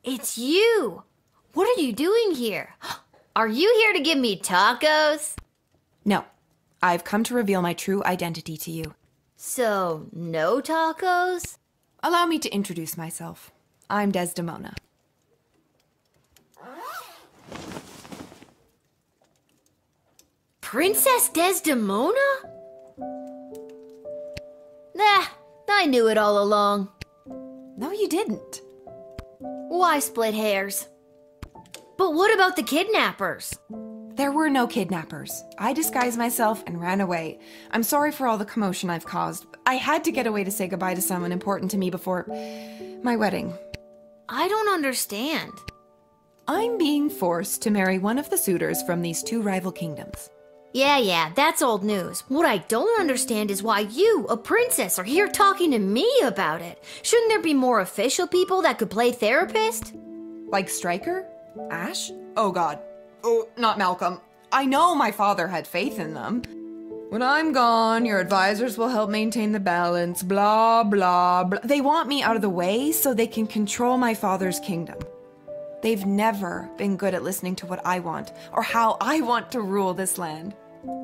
It's you! What are you doing here? Are you here to give me tacos? No, I've come to reveal my true identity to you. So, no tacos? Allow me to introduce myself. I'm Desdemona. Princess Desdemona? Nah, I knew it all along. No, you didn't. Why split hairs? But what about the kidnappers? There were no kidnappers. I disguised myself and ran away. I'm sorry for all the commotion I've caused. I had to get away to say goodbye to someone important to me before my wedding. I don't understand. I'm being forced to marry one of the suitors from these two rival kingdoms. Yeah, that's old news. What I don't understand is why you, a princess, are here talking to me about it. Shouldn't there be more official people that could play therapist? Like Stryker? Ash? Oh God. Oh, not Malcolm. I know my father had faith in them. When I'm gone, your advisors will help maintain the balance, blah, blah, blah. They want me out of the way so they can control my father's kingdom. They've never been good at listening to what I want or how I want to rule this land.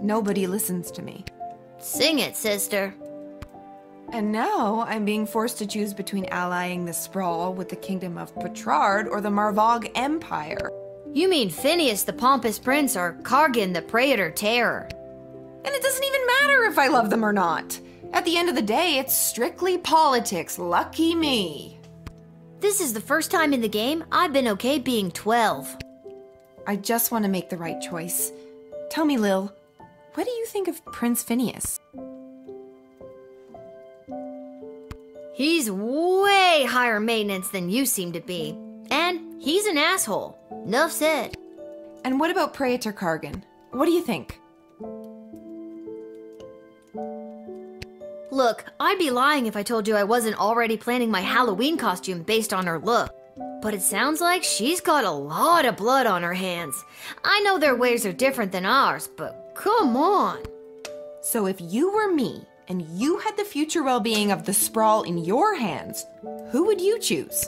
Nobody listens to me. Sing it, sister. And now I'm being forced to choose between allying the Sprawl with the kingdom of Petrard or the Marvog Empire. You mean Phineas the Pompous Prince or Kargan the Praetor Terror? And it doesn't even matter if I love them or not. At the end of the day, it's strictly politics. Lucky me. This is the first time in the game I've been okay being 12. I just want to make the right choice. Tell me, Lil, what do you think of Prince Phineas? He's way higher maintenance than you seem to be. And he's an asshole. Nuff said. And what about Praetor Kargan? What do you think? Look, I'd be lying if I told you I wasn't already planning my Halloween costume based on her look. But it sounds like she's got a lot of blood on her hands. I know their ways are different than ours, but come on. So if you were me, and you had the future well-being of the Sprawl in your hands, who would you choose?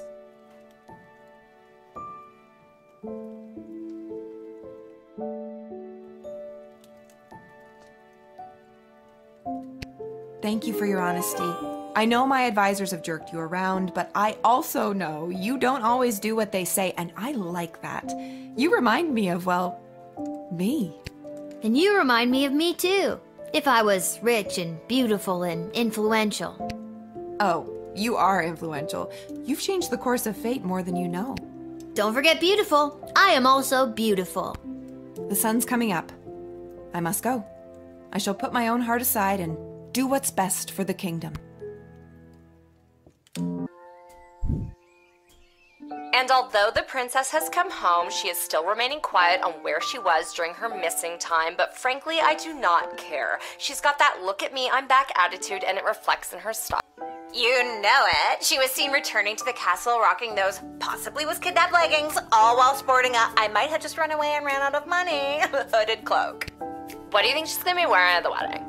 Thank you for your honesty. I know my advisors have jerked you around, but I also know you don't always do what they say, and I like that. You remind me of, well, me. And you remind me of me too. If I was rich and beautiful and influential. Oh, you are influential. You've changed the course of fate more than you know. Don't forget beautiful. I am also beautiful. The sun's coming up. I must go. I shall put my own heart aside and do what's best for the kingdom. And although the princess has come home, she is still remaining quiet on where she was during her missing time, but frankly, I do not care. She's got that look at me, I'm back attitude, and it reflects in her style. You know it. She was seen returning to the castle rocking those possibly was kidnapped leggings, all while sporting a I might have just run away and ran out of money hooded cloak. What do you think she's gonna be wearing at the wedding?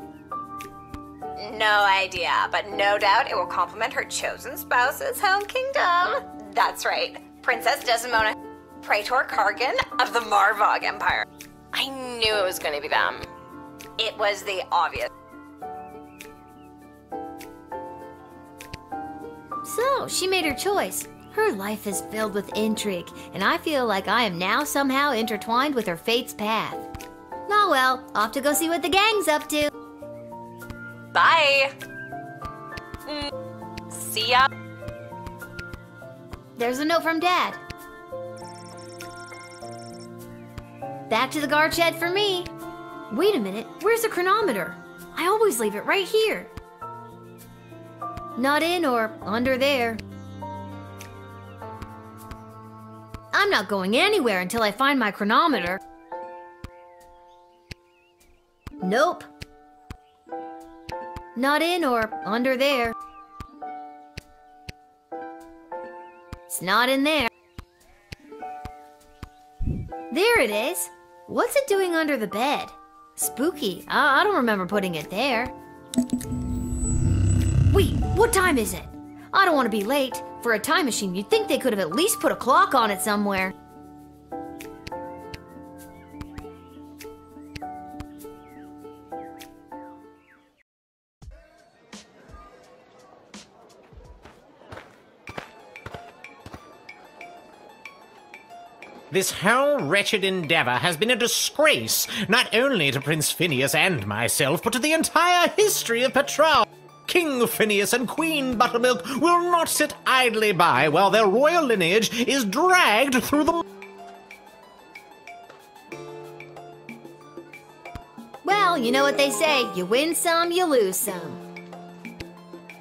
No idea, but no doubt it will complement her chosen spouse's home kingdom. That's right, Princess Desdemona, Praetor Kargan of the Marvog Empire. I knew it was gonna be them. It was the obvious. So, she made her choice. Her life is filled with intrigue, and I feel like I am now somehow intertwined with her fate's path. Oh well, off to go see what the gang's up to. Bye. See ya. There's a note from Dad. Back to the guard shed for me. Wait a minute, where's the chronometer? I always leave it right here. Not in or under there. I'm not going anywhere until I find my chronometer. Nope. Not in or under there. It's not in there. There it is. What's it doing under the bed? Spooky. I don't remember putting it there. Wait, what time is it? I don't want to be late. For a time machine, you'd think they could have at least put a clock on it somewhere. This whole wretched endeavor has been a disgrace, not only to Prince Phineas and myself, but to the entire history of Petra. King Phineas and Queen Buttermilk will not sit idly by while their royal lineage is dragged through the... Well, you know what they say. You win some, you lose some.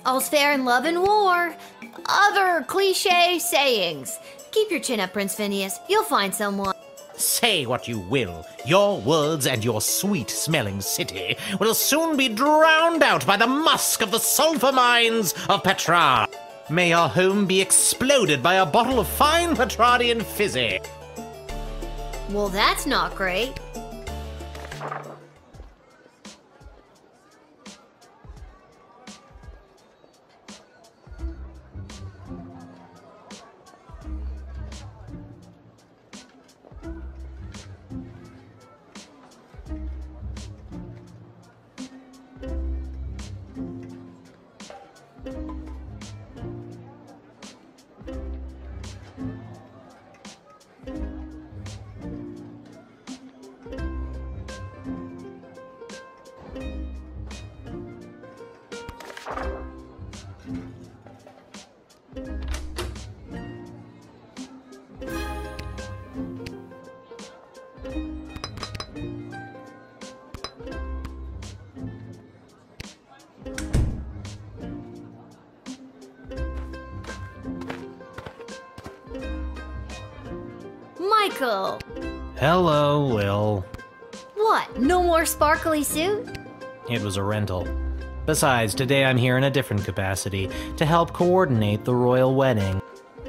All's fair in love and war. Other cliche sayings. Keep your chin up, Prince Phineas. You'll find someone. Say what you will, your words and your sweet-smelling city will soon be drowned out by the musk of the sulfur mines of Petra. May your home be exploded by a bottle of fine Petradian fizzy. Well, that's not great. Michael! Hello, Lil. What, no more sparkly suit? It was a rental. Besides, today I'm here in a different capacity, to help coordinate the royal wedding.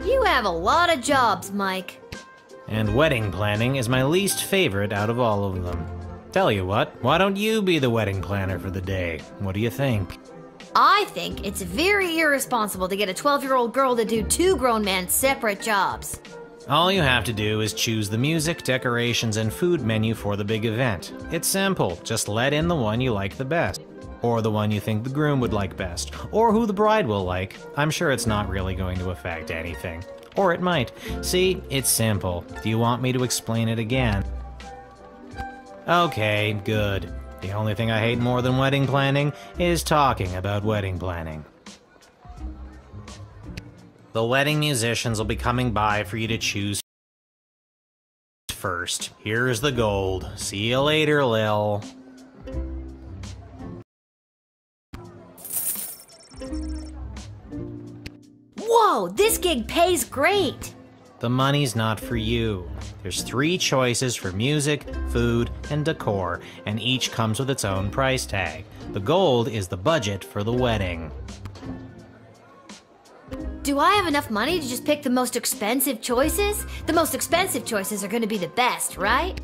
You have a lot of jobs, Mike. And wedding planning is my least favorite out of all of them. Tell you what, why don't you be the wedding planner for the day? What do you think? I think it's very irresponsible to get a 12-year-old girl to do two grown men's separate jobs. All you have to do is choose the music, decorations, and food menu for the big event. It's simple, just let in the one you like the best. Or the one you think the groom would like best. Or who the bride will like. I'm sure it's not really going to affect anything. Or it might. See, it's simple. Do you want me to explain it again? Okay, good. The only thing I hate more than wedding planning is talking about wedding planning. The wedding musicians will be coming by for you to choose first. Here's the gold. See you later, Lil. Whoa, this gig pays great! The money's not for you. There's 3 choices for music, food, and decor, and each comes with its own price tag. The gold is the budget for the wedding. Do I have enough money to just pick the most expensive choices? The most expensive choices are going to be the best, right?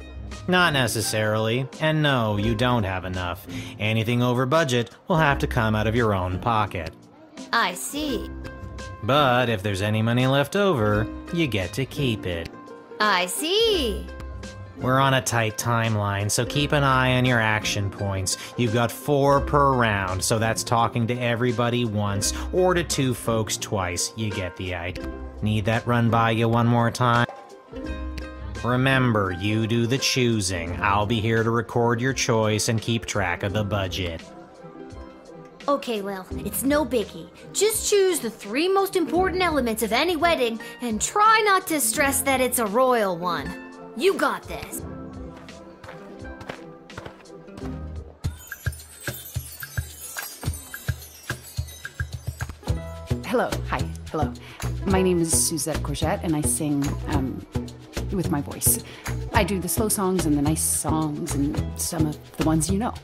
Not necessarily. And no, you don't have enough. Anything over budget will have to come out of your own pocket. I see. But if there's any money left over, you get to keep it. I see. We're on a tight timeline, so keep an eye on your action points. You've got 4 per round, so that's talking to everybody once, or to 2 folks twice. You get the idea. Need that run by you one more time? Remember, you do the choosing. I'll be here to record your choice and keep track of the budget. Okay, Lil, it's no biggie. Just choose the 3 most important elements of any wedding and try not to stress that it's a royal one. You got this. Hello, hi, hello. My name is Suzette Courgette, and I sing with my voice. I do the slow songs and the nice songs and some of the ones you know.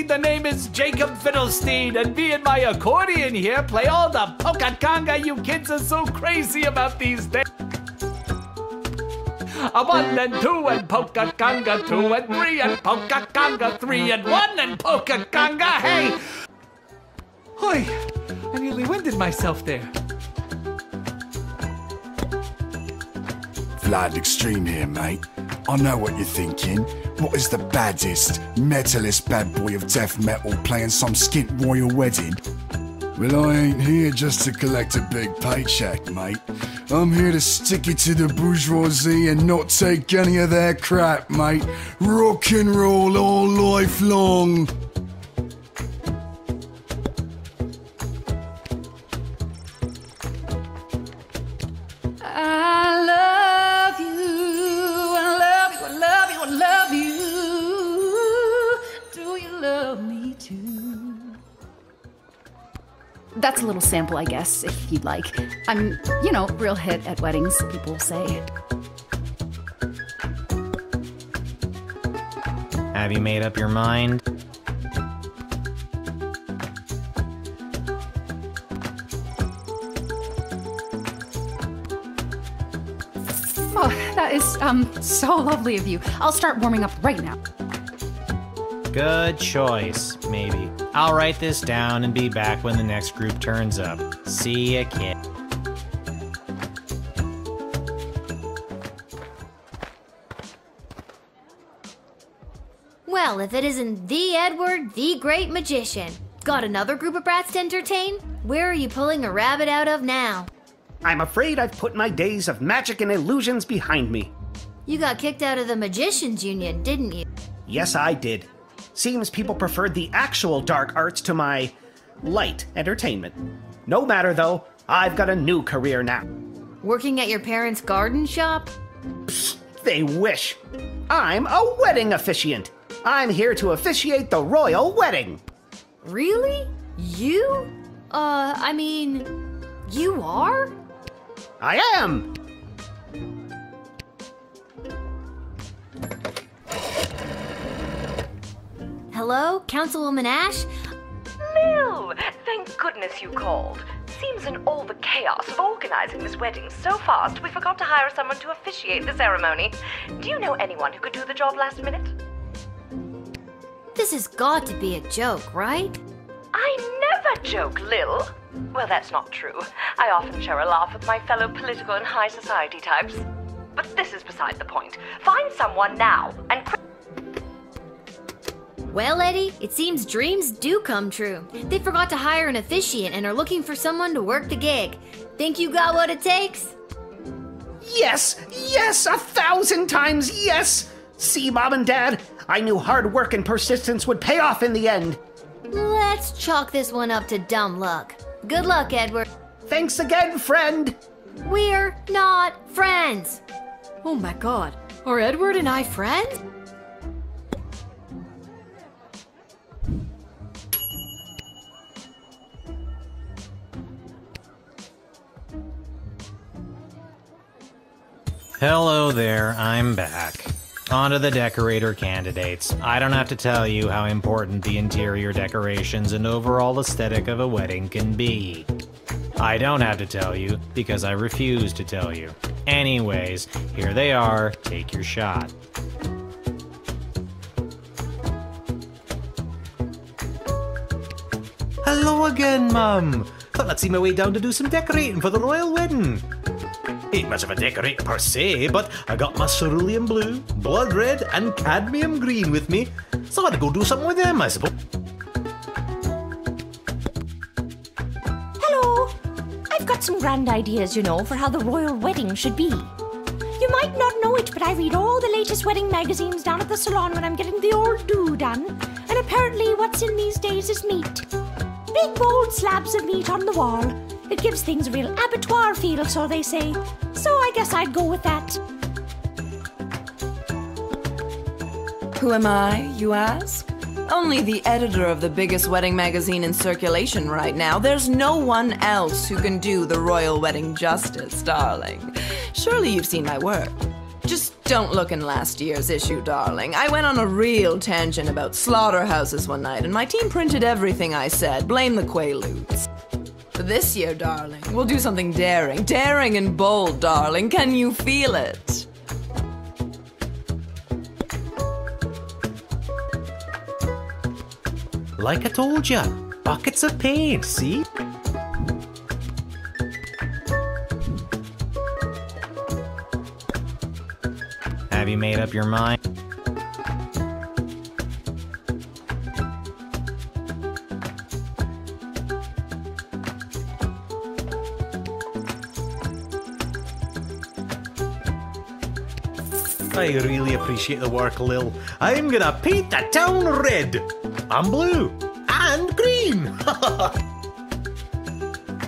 me, the name is Jacob Fiddlestein, and me and my accordion here play all the polka conga you kids are so crazy about these days. A 1 and 2 and polka conga 2 and 3 and polka conga 3 and 1 and polka conga, hey! Oi, I nearly winded myself there. Vlad Extreme here, mate. I know what you're thinking. What is the baddest, metalist bad boy of death metal playing some skint royal wedding? Well, I ain't here just to collect a big paycheck, mate. I'm here to stick it to the bourgeoisie and not take any of their crap, mate. Rock and roll all life long. That's a little sample, I guess, if you'd like. I'm, you know, real hit at weddings, people say. Have you made up your mind? Oh, that is, so lovely of you. I'll start warming up right now. Good choice, maybe. I'll write this down and be back when the next group turns up. See ya, kid. Well, if it isn't the Edward, the great magician. Got another group of brats to entertain? Where are you pulling a rabbit out of now? I'm afraid I've put my days of magic and illusions behind me. You got kicked out of the Magicians Union, didn't you? Yes, I did. Seems people preferred the actual dark arts to my light entertainment. No matter, though, I've got a new career now. Working at your parents' garden shop? Psst, they wish. I'm a wedding officiant. I'm here to officiate the royal wedding. Really? You? I mean, you are? I am. Hello, Councilwoman Ash? Lil, thank goodness you called. Seems in all the chaos of organizing this wedding so fast, we forgot to hire someone to officiate the ceremony. Do you know anyone who could do the job last minute? This has got to be a joke, right? I never joke, Lil. Well, that's not true. I often share a laugh with my fellow political and high society types. But this is beside the point. Find someone now and Well, Eddie, it seems dreams do come true. They forgot to hire an officiant and are looking for someone to work the gig. Think you got what it takes? Yes, yes, 1,000 times yes! See, Mom and Dad, I knew hard work and persistence would pay off in the end. Let's chalk this one up to dumb luck. Good luck, Edward. Thanks again, friend. We're not friends. Oh my god, are Edward and I friends? Hello there, I'm back. On to the decorator candidates. I don't have to tell you how important the interior decorations and overall aesthetic of a wedding can be. I don't have to tell you, because I refuse to tell you. Anyways, here they are, take your shot. Hello again, Mum. Thought I'd see my way down to do some decorating for the royal wedding. Ain't much of a decorator per se, but I got my cerulean blue, blood red, and cadmium green with me, so I'd go do something with them, I suppose. Hello! I've got some grand ideas, you know, for how the royal wedding should be. You might not know it, but I read all the latest wedding magazines down at the salon when I'm getting the old do done, and apparently what's in these days is meat. Big bold slabs of meat on the wall. It gives things a real abattoir feel, so they say. So I guess I'd go with that. Who am I, you ask? Only the editor of the biggest wedding magazine in circulation right now. There's no one else who can do the royal wedding justice, darling. Surely you've seen my work. Just don't look in last year's issue, darling. I went on a real tangent about slaughterhouses one night, and my team printed everything I said. Blame the Quaaludes. But this year, darling, we'll do something daring. Daring and bold, darling. Can you feel it? Like I told ya, buckets of paint, see? Have you made up your mind? I really appreciate the work, Lil. I'm gonna paint the town red. I'm blue. And green.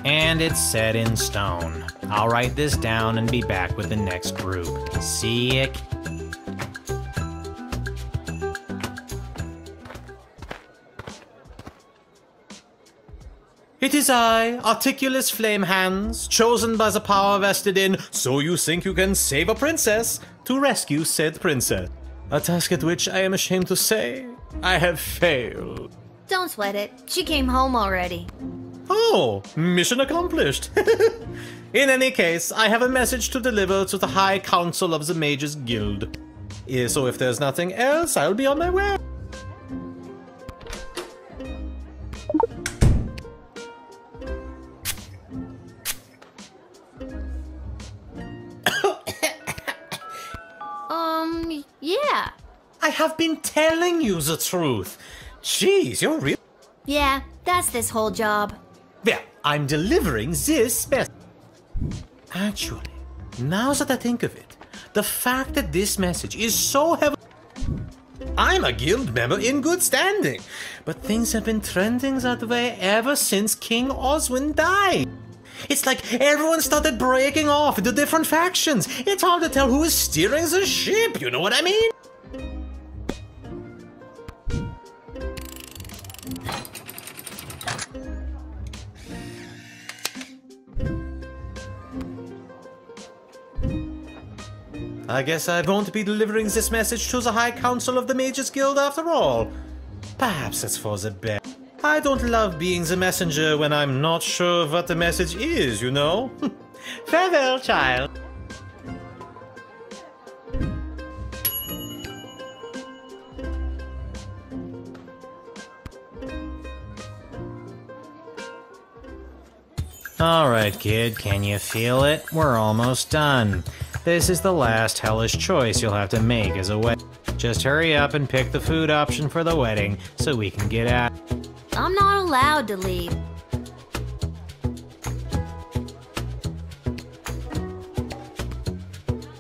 And it's set in stone. I'll write this down and be back with the next group. See ya. It is I, Articulous Flame Hands, chosen by the power vested in So You Think You Can Save a Princess, to rescue said princess. A task at which I am ashamed to say, I have failed. Don't sweat it. She came home already. Oh, mission accomplished. In any case, I have a message to deliver to the High Council of the Mages Guild. So if there's nothing else, I'll be on my way. Yeah. I have been telling you the truth. Jeez, you're real. Yeah, that's this whole job. Well, I'm delivering this message. Actually, now that I think of it, the fact that this message is so heavy... I'm a guild member in good standing, but things have been trending that way ever since King Oswin died. It's like everyone started breaking off into different factions. It's hard to tell who is steering the ship, you know what I mean? I guess I won't be delivering this message to the High Council of the Mages Guild after all. Perhaps it's for the best. I don't love being the messenger when I'm not sure what the message is, you know? Farewell, child. Alright, kid, can you feel it? We're almost done. This is the last hellish choice you'll have to make as a wedding. Just hurry up and pick the food option for the wedding so we can get out. I'm not allowed to leave.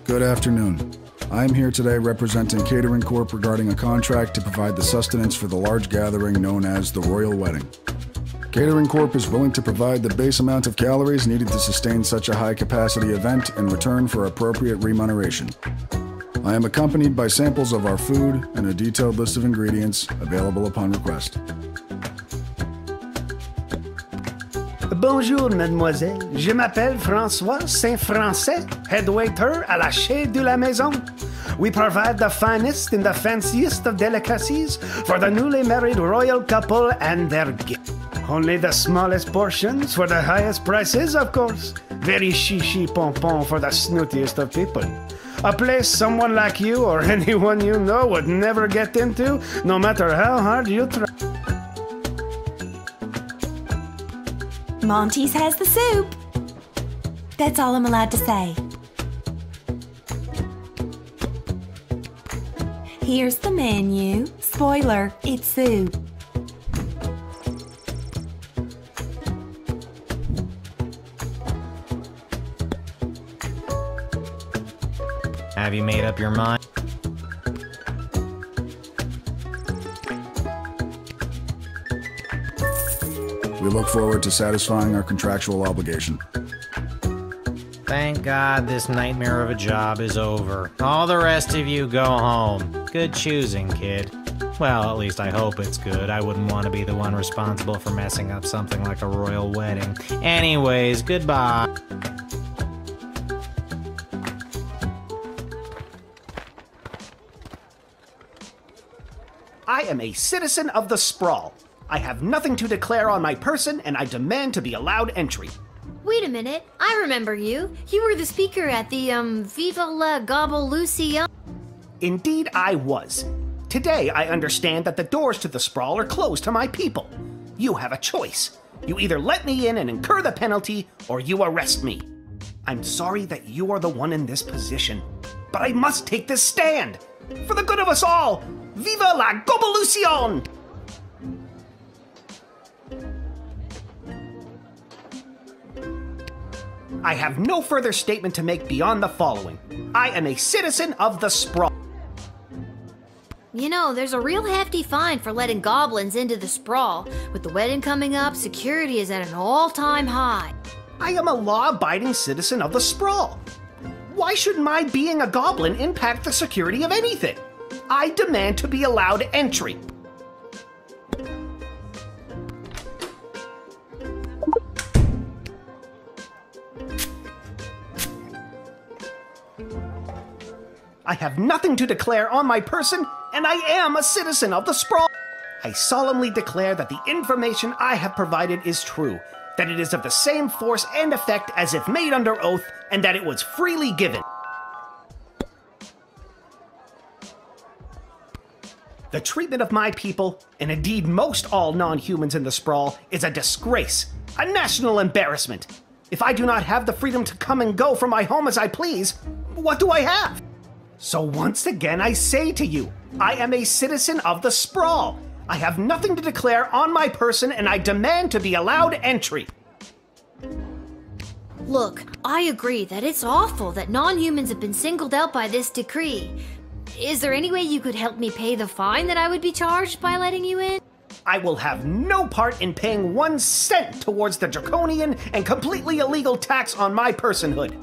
Good afternoon. I am here today representing Catering Corp regarding a contract to provide the sustenance for the large gathering known as the Royal Wedding. Catering Corp is willing to provide the base amount of calories needed to sustain such a high-capacity event in return for appropriate remuneration. I am accompanied by samples of our food and a detailed list of ingredients available upon request. Bonjour, mademoiselle. Je m'appelle François Saint-Français, head waiter à la Chez de la Maison. We provide the finest and the fanciest of delicacies for the newly married royal couple and their guests. Only the smallest portions for the highest prices, of course. Very chichi pompon for the snootiest of people. A place someone like you or anyone you know would never get into, no matter how hard you try. Monty's has the soup. That's all I'm allowed to say. Here's the menu. Spoiler, it's soup. Have you made up your mind? We look forward to satisfying our contractual obligation. Thank God this nightmare of a job is over. All the rest of you go home. Good choosing, kid. Well, at least I hope it's good. I wouldn't want to be the one responsible for messing up something like a royal wedding. Anyways, goodbye. I am a citizen of the Sprawl. I have nothing to declare on my person, and I demand to be allowed entry. Wait a minute, I remember you. You were the speaker at the, Viva la Gobblelucion. Indeed, I was. Today, I understand that the doors to the Sprawl are closed to my people. You have a choice. You either let me in and incur the penalty, or you arrest me. I'm sorry that you are the one in this position, but I must take this stand. For the good of us all, Viva la Gobblelucion! I have no further statement to make beyond the following. I am a citizen of the Sprawl. You know, there's a real hefty fine for letting goblins into the Sprawl. With the wedding coming up, security is at an all-time high. I am a law-abiding citizen of the Sprawl. Why should my being a goblin impact the security of anything? I demand to be allowed entry. I have nothing to declare on my person, and I am a citizen of the Sprawl. I solemnly declare that the information I have provided is true, that it is of the same force and effect as if made under oath, and that it was freely given. The treatment of my people, and indeed most all non-humans in the Sprawl, is a disgrace, a national embarrassment. If I do not have the freedom to come and go from my home as I please, what do I have? So once again I say to you, I am a citizen of the Sprawl. I have nothing to declare on my person, and I demand to be allowed entry. Look, I agree that it's awful that non-humans have been singled out by this decree. Is there any way you could help me pay the fine that I would be charged by letting you in? I will have no part in paying 1 cent towards the draconian and completely illegal tax on my personhood.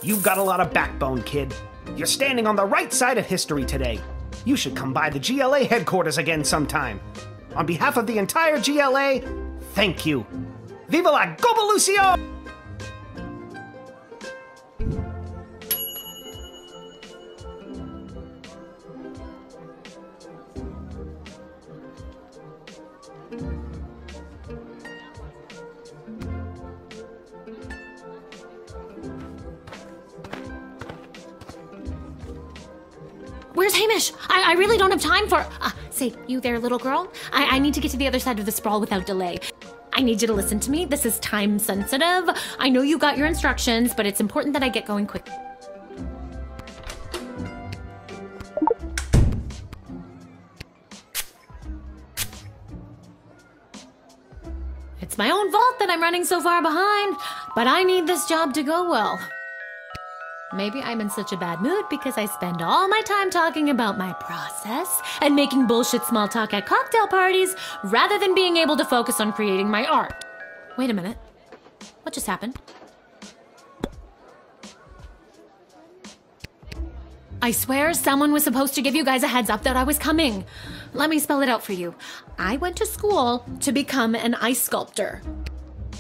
You've got a lot of backbone, kid. You're standing on the right side of history today. You should come by the GLA headquarters again sometime. On behalf of the entire GLA, thank you. Viva la Gobblelucion! Where's Hamish? I really don't have time for... say, you there, little girl? I need to get to the other side of the Sprawl without delay. I need you to listen to me. This is time sensitive. I know you got your instructions, but it's important that I get going quick. It's my own fault that I'm running so far behind, but I need this job to go well. Maybe I'm in such a bad mood because I spend all my time talking about my process and making bullshit small talk at cocktail parties rather than being able to focus on creating my art. Wait a minute. What just happened? I swear someone was supposed to give you guys a heads up that I was coming. Let me spell it out for you. I went to school to become an ice sculptor.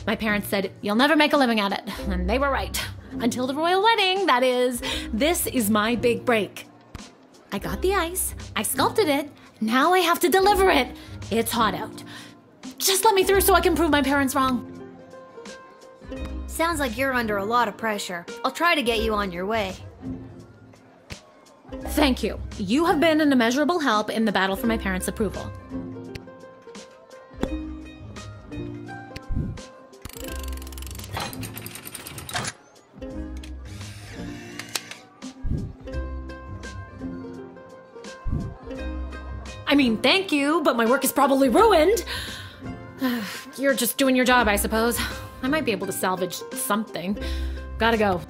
My parents said, you'll never make a living at it. And they were right. Until the royal wedding, that is. This is my big break. I got the ice, I sculpted it, now I have to deliver it. It's hot out. Just let me through so I can prove my parents wrong. Sounds like you're under a lot of pressure. I'll try to get you on your way. Thank you. You have been an immeasurable help in the battle for my parents' approval. I mean, thank you, but my work is probably ruined. You're just doing your job, I suppose. I might be able to salvage something. Gotta go.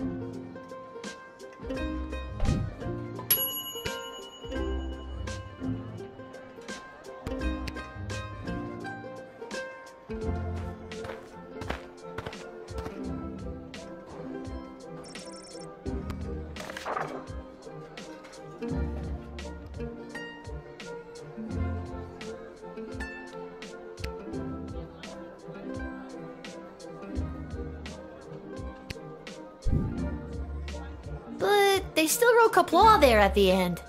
they still wrote Kapla there at the end.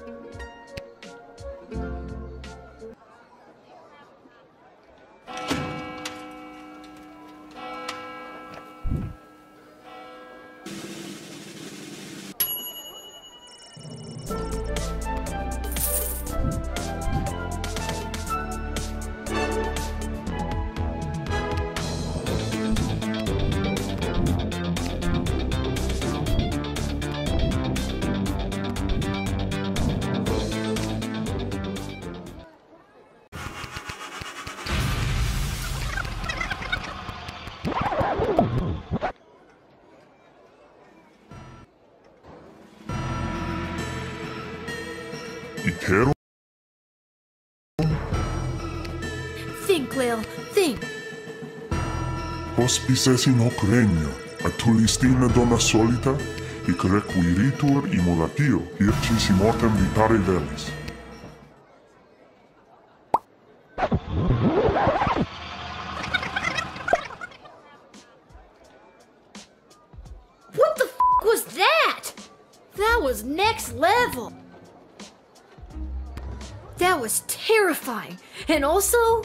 Think, Lil, think. Hospicesin hoc regno, atulistina donna solita, hic requiritur immolatio, hircis immortem vitare velis. What the f was that? That was next level. That was terrifying, and also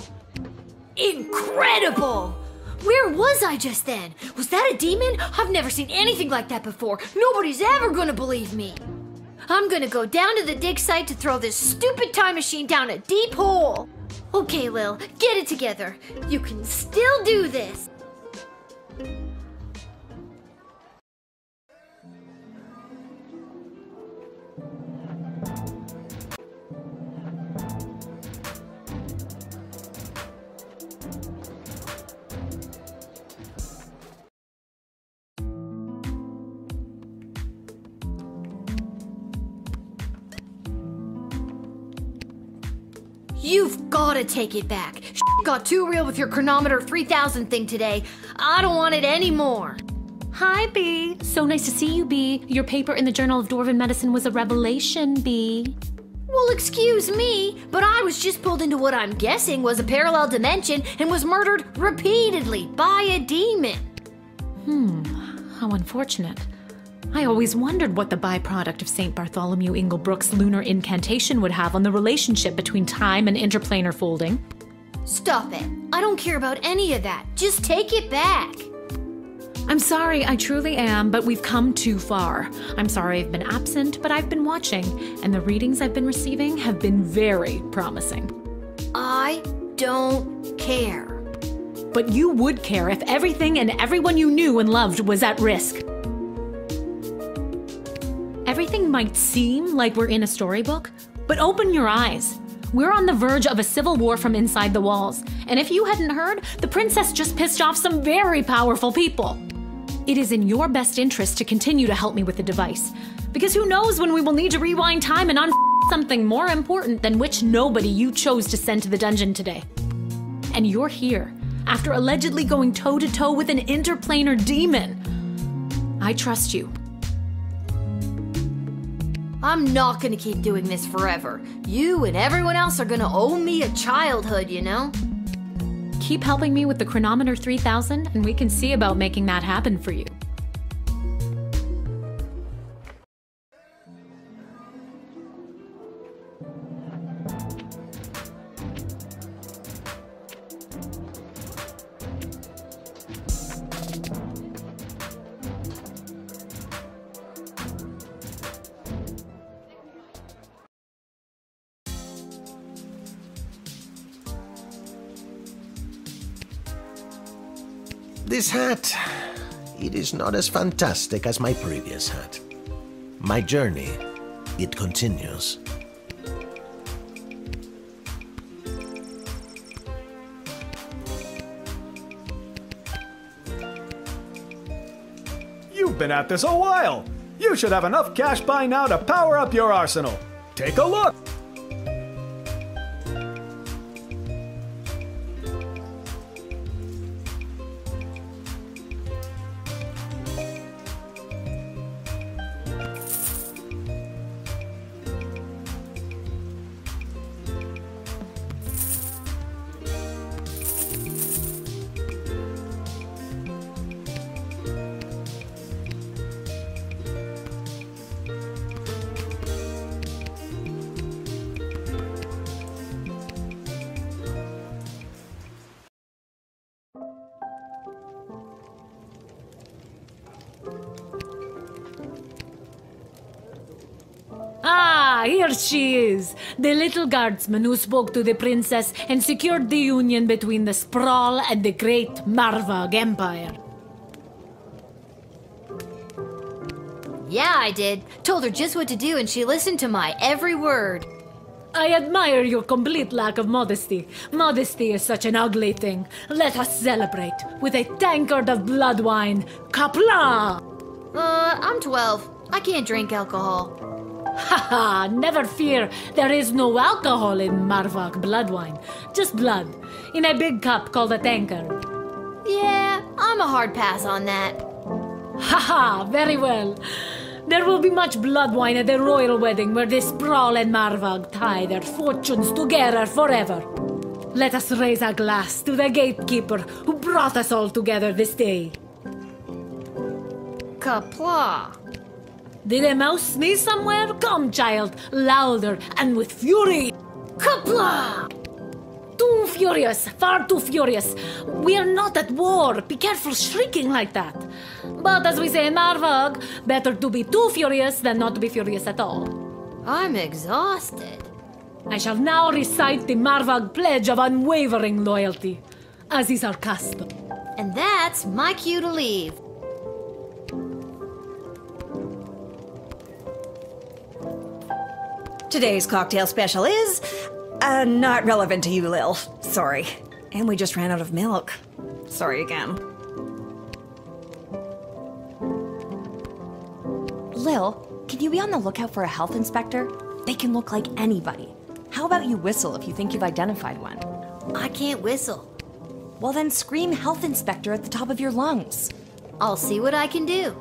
incredible! Where was I just then? Was that a demon? I've never seen anything like that before. Nobody's ever gonna believe me. I'm gonna go down to the dig site to throw this stupid time machine down a deep hole. Okay, Lil, get it together. You can still do this. You've gotta take it back. Got too real with your chronometer 3000 thing today. I don't want it anymore. Hi, B. So nice to see you, B. Your paper in the Journal of Dwarven Medicine was a revelation, B. Well, excuse me, but I was just pulled into what I'm guessing was a parallel dimension and was murdered repeatedly by a demon. How unfortunate. I always wondered what the byproduct of St. Bartholomew Inglebrook's lunar incantation would have on the relationship between time and interplanar folding. Stop it. I don't care about any of that. Just take it back. I'm sorry, I truly am, but we've come too far. I'm sorry I've been absent, but I've been watching, and the readings I've been receiving have been very promising. I don't care. But you would care if everything and everyone you knew and loved was at risk. Everything might seem like we're in a storybook, but open your eyes. We're on the verge of a civil war from inside the walls, and if you hadn't heard, the princess just pissed off some very powerful people. It is in your best interest to continue to help me with the device, because who knows when we will need to rewind time and something more important than which nobody you chose to send to the dungeon today. And you're here, after allegedly going toe-to-toe with an interplanar demon. I trust you. I'm not gonna keep doing this forever. You and everyone else are gonna owe me a childhood, you know? Keep helping me with the chronometer 3000, and we can see about making that happen for you. This hat, it is not as fantastic as my previous hat. My journey, it continues. You've been at this a while. You should have enough cash by now to power up your arsenal. Take a look. here she is, the little guardsman who spoke to the princess and secured the union between the Sprawl and the great Marvog Empire. Yeah, I did. Told her just what to do and she listened to my every word. I admire your complete lack of modesty. Modesty is such an ugly thing. Let us celebrate with a tankard of blood wine. Kapla! I'm 12. I can't drink alcohol. Haha, never fear. There is no alcohol in Marvok blood wine. Just blood. In a big cup called a tankard. Yeah, I'm a hard pass on that. Haha, very well. There will be much blood wine at the royal wedding where the Sprawl and Marvog tie their fortunes together forever. Let us raise a glass to the gatekeeper who brought us all together this day. Kapla. Did a mouse sneeze somewhere? Come, child, louder and with fury. Kapla! Too furious, far too furious. We are not at war. Be careful shrieking like that. But as we say in Marvog, better to be too furious than not to be furious at all. I'm exhausted. I shall now recite the Marvog Pledge of Unwavering Loyalty, as is our custom. And that's my cue to leave. Today's cocktail special is not relevant to you, Lil. Sorry. And we just ran out of milk. Sorry again. Lil, can you be on the lookout for a health inspector? They can look like anybody. How about you whistle if you think you've identified one? I can't whistle. Well then scream health inspector at the top of your lungs. I'll see what I can do.